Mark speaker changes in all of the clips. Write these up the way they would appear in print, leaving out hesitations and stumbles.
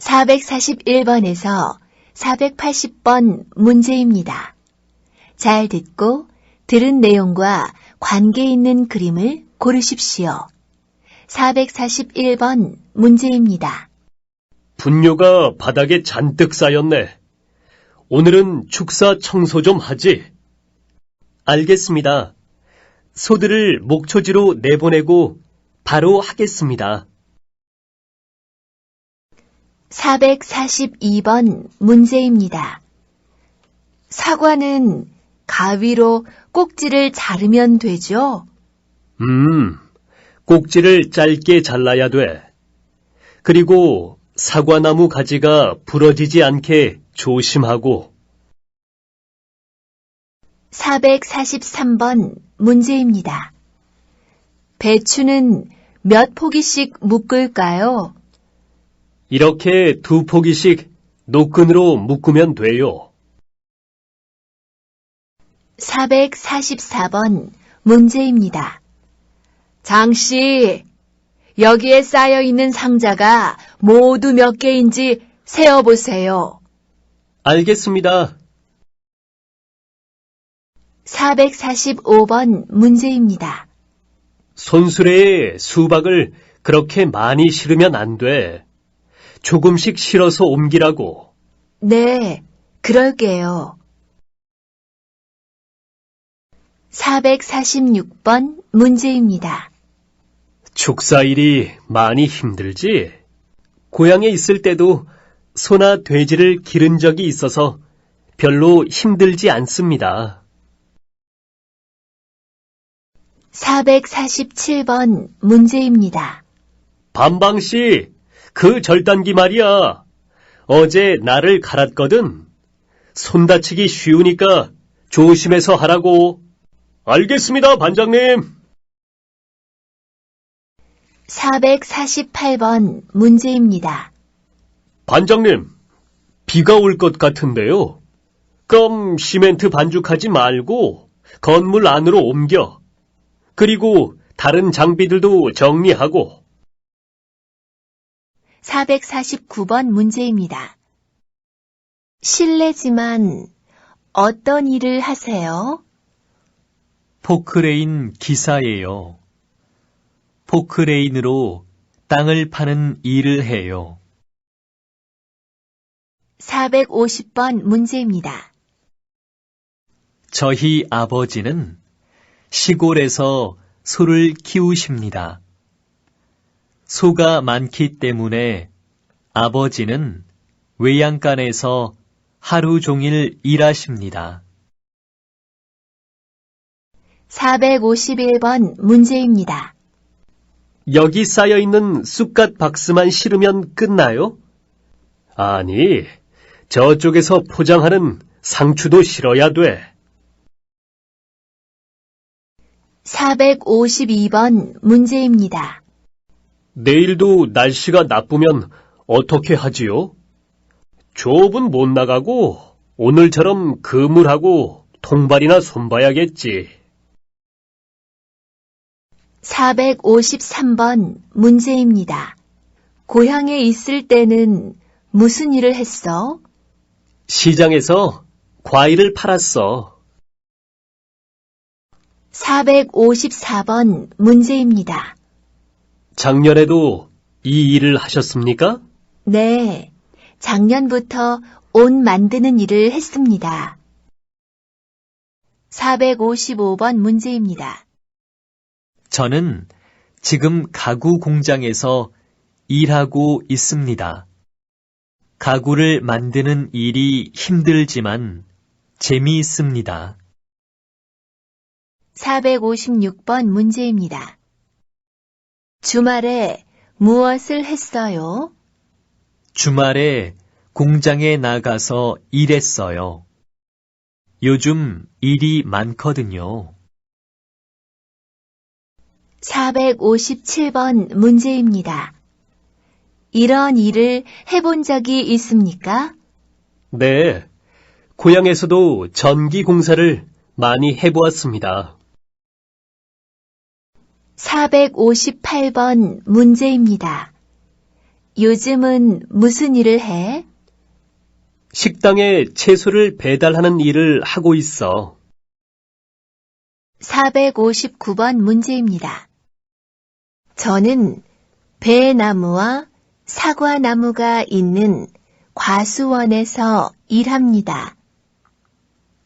Speaker 1: 441번에서 480번 문제입니다. 잘 듣고 들은 내용과 관계 있는 그림을 고르십시오. 441번 문제입니다.
Speaker 2: 분뇨가 바닥에 잔뜩 쌓였네. 오늘은 축사 청소 좀 하지. 알겠습니다. 소들을 목초지로 내보내고 바로 하겠습니다.
Speaker 1: 442번 문제입니다. 사과는 가위로 꼭지를 자르면 되죠?
Speaker 2: 꼭지를 짧게 잘라야 돼. 그리고 사과나무 가지가 부러지지 않게 조심하고.
Speaker 1: 443번 문제입니다. 배추는 몇 포기씩 묶을까요?
Speaker 2: 이렇게 2포기씩 노끈으로 묶으면 돼요.
Speaker 1: 444번 문제입니다. 장씨, 여기에 쌓여있는 상자가 모두 몇 개인지 세어보세요.
Speaker 2: 알겠습니다.
Speaker 1: 445번 문제입니다.
Speaker 2: 손수레에 수박을 그렇게 많이 실으면 안 돼. 조금씩 실어서 옮기라고.
Speaker 1: 네, 그럴게요. 446번 문제입니다.
Speaker 2: 축사일이 많이 힘들지? 고향에 있을 때도 소나 돼지를 기른 적이 있어서 별로 힘들지 않습니다.
Speaker 1: 447번 문제입니다.
Speaker 2: 반방씨, 그 절단기 말이야. 어제 나를 갈았거든. 손 다치기 쉬우니까 조심해서 하라고. 알겠습니다, 반장님.
Speaker 1: 448번 문제입니다.
Speaker 2: 반장님, 비가 올 것 같은데요. 그럼 시멘트 반죽하지 말고 건물 안으로 옮겨. 그리고 다른 장비들도 정리하고.
Speaker 1: 449번 문제입니다. 실례지만 어떤 일을 하세요?
Speaker 3: 포크레인 기사예요. 포크레인으로 땅을 파는 일을 해요.
Speaker 1: 450번 문제입니다.
Speaker 3: 저희 아버지는 시골에서 소를 키우십니다. 소가 많기 때문에 아버지는 외양간에서 하루 종일 일하십니다.
Speaker 1: 451번 문제입니다.
Speaker 2: 여기 쌓여있는 쑥갓 박스만 실으면 끝나요? 아니, 저쪽에서 포장하는 상추도 실어야 돼.
Speaker 1: 452번 문제입니다.
Speaker 2: 내일도 날씨가 나쁘면 어떻게 하지요? 조업은 못 나가고 오늘처럼 그물하고 통발이나 손봐야겠지.
Speaker 1: 453번 문제입니다. 고향에 있을 때는 무슨 일을 했어?
Speaker 2: 시장에서 과일을 팔았어.
Speaker 1: 454번 문제입니다.
Speaker 2: 작년에도 이 일을 하셨습니까?
Speaker 1: 네, 작년부터 옷 만드는 일을 했습니다. 455번 문제입니다.
Speaker 3: 저는 지금 가구 공장에서 일하고 있습니다. 가구를 만드는 일이 힘들지만 재미있습니다.
Speaker 1: 456번 문제입니다. 주말에 무엇을 했어요?
Speaker 3: 주말에 공장에 나가서 일했어요. 요즘 일이 많거든요.
Speaker 1: 457번 문제입니다. 이런 일을 해본 적이 있습니까?
Speaker 2: 네, 고향에서도 전기 공사를 많이 해보았습니다.
Speaker 1: 458번 문제입니다. 요즘은 무슨 일을 해?
Speaker 2: 식당에 채소를 배달하는 일을 하고 있어.
Speaker 1: 459번 문제입니다. 저는 배나무와 사과나무가 있는 과수원에서 일합니다.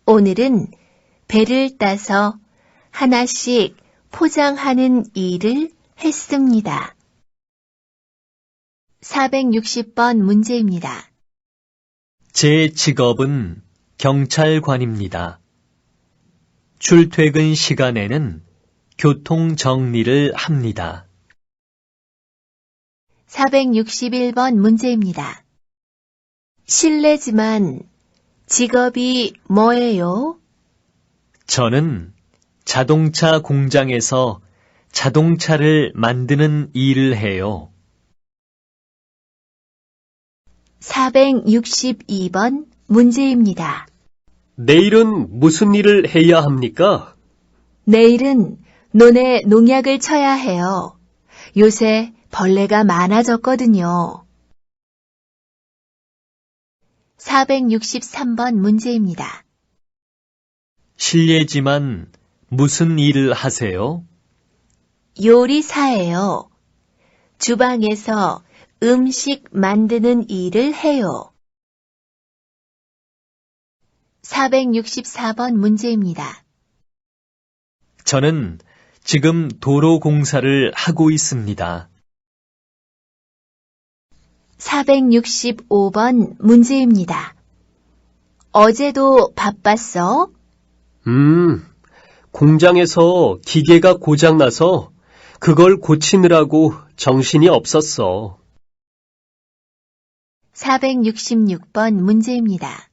Speaker 1: 오늘은 배를 따서 하나씩 포장하는 일을 했습니다. 460번 문제입니다.
Speaker 3: 제 직업은 경찰관입니다. 출퇴근 시간에는 교통 정리를 합니다.
Speaker 1: 461번 문제입니다. 실례지만 직업이 뭐예요?
Speaker 3: 저는 자동차 공장에서 자동차를 만드는 일을 해요.
Speaker 1: 462번 문제입니다.
Speaker 2: 내일은 무슨 일을 해야 합니까?
Speaker 1: 내일은 논에 농약을 쳐야 해요. 요새 벌레가 많아졌거든요. 463번 문제입니다.
Speaker 3: 실례지만 무슨 일을 하세요?
Speaker 1: 요리사예요. 주방에서 음식 만드는 일을 해요. 464번 문제입니다.
Speaker 3: 저는 지금 도로 공사를 하고 있습니다.
Speaker 1: 465번 문제입니다. 어제도 바빴어?
Speaker 2: 공장에서 기계가 고장나서 그걸 고치느라고 정신이 없었어.
Speaker 1: 466번 문제입니다.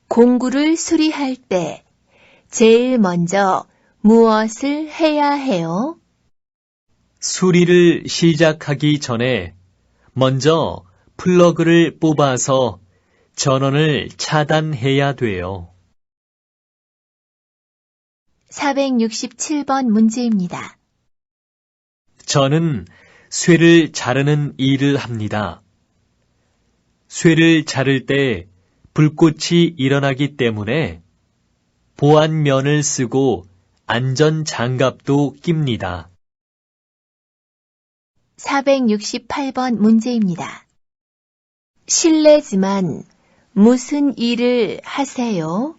Speaker 1: 공구를 수리할 때 제일 먼저 무엇을 해야 해요?
Speaker 3: 수리를 시작하기 전에 먼저 플러그를 뽑아서 전원을 차단해야 돼요.
Speaker 1: 467번 문제입니다.
Speaker 3: 저는 쇠를 자르는 일을 합니다. 쇠를 자를 때 불꽃이 일어나기 때문에 보안면을 쓰고 안전 장갑도 낍니다.
Speaker 1: 468번 문제입니다. 실례지만 무슨 일을 하세요?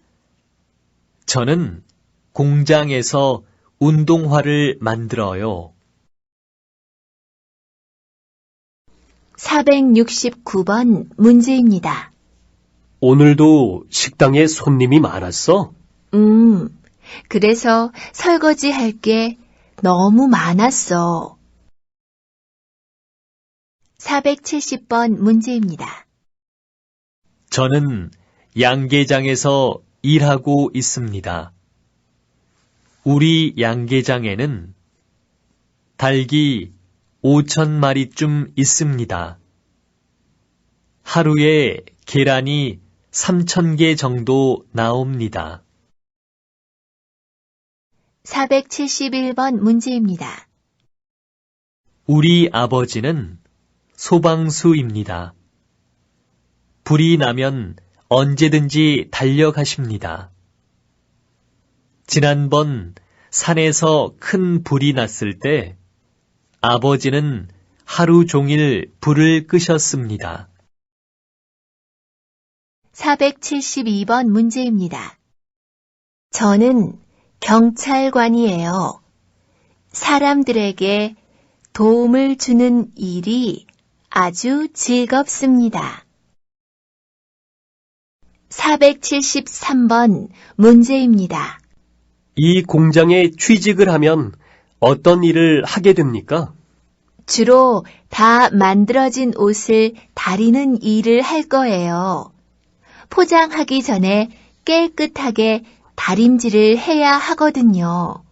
Speaker 3: 저는 공장에서 운동화를 만들어요.
Speaker 1: 469번 문제입니다.
Speaker 2: 오늘도 식당에 손님이 많았어?
Speaker 1: 그래서 설거지 할 게 너무 많았어. 470번 문제입니다.
Speaker 3: 저는 양계장에서 일하고 있습니다. 우리 양계장에는 닭이 5,000마리쯤 있습니다. 하루에 계란이 3,000개 정도 나옵니다.
Speaker 1: 471번 문제입니다.
Speaker 3: 우리 아버지는 소방수입니다. 불이 나면 언제든지 달려가십니다. 지난번 산에서 큰 불이 났을 때 아버지는 하루 종일 불을 끄셨습니다.
Speaker 1: 472번 문제입니다. 저는 경찰관이에요. 사람들에게 도움을 주는 일이 아주 즐겁습니다. 473번 문제입니다.
Speaker 2: 이 공장에 취직을 하면 어떤 일을 하게 됩니까?
Speaker 1: 주로 다 만들어진 옷을 다리는 일을 할 거예요. 포장하기 전에 깨끗하게 다림질을 해야 하거든요.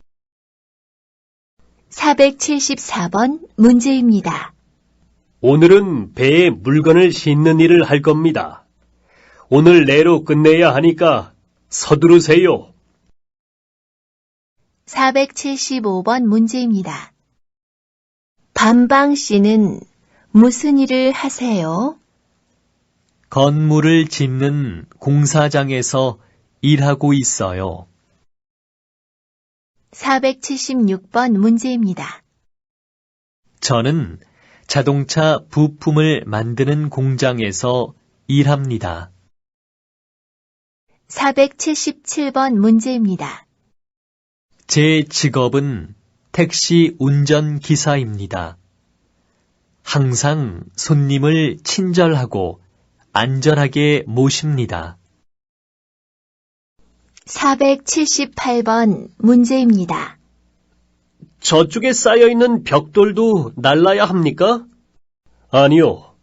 Speaker 1: 474번 문제입니다.
Speaker 2: 오늘은 배에 물건을 싣는 일을 할 겁니다. 오늘 내로 끝내야 하니까 서두르세요.
Speaker 1: 475번 문제입니다. 반방 씨는 무슨 일을 하세요?
Speaker 3: 건물을 짓는 공사장에서 일하고 있어요.
Speaker 1: 476번 문제입니다.
Speaker 3: 저는 자동차 부품을 만드는 공장에서 일합니다.
Speaker 1: 477번 문제입니다.
Speaker 3: 제 직업은 택시 운전기사입니다. 항상 손님을 친절하고 안전하게 모십니다.
Speaker 1: 478번 문제입니다.
Speaker 2: 저쪽에 쌓여있는 벽돌도 날라야 합니까? 아니요.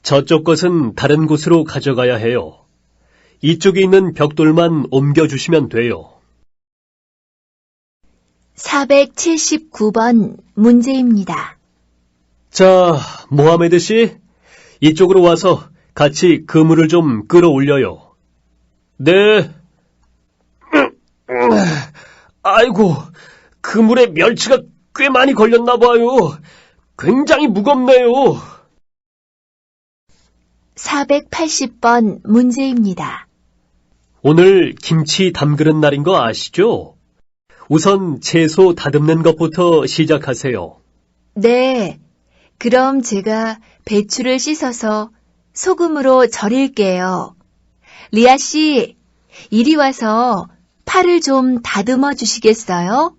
Speaker 2: 저쪽 것은 다른 곳으로 가져가야 해요. 이쪽에 있는 벽돌만 옮겨주시면 돼요.
Speaker 1: 479번 문제입니다.
Speaker 2: 자, 모하메드 씨, 이쪽으로 와서 같이 그물을 좀 끌어올려요. 네. 아이고, 그물에 멸치가 꽤 많이 걸렸나 봐요. 굉장히 무겁네요.
Speaker 1: 480번 문제입니다.
Speaker 2: 오늘 김치 담그는 날인 거 아시죠? 우선 채소 다듬는 것부터 시작하세요.
Speaker 1: 네, 그럼 제가 배추를 씻어서 소금으로 절일게요. 리아 씨, 이리 와서 파를 좀 다듬어 주시겠어요?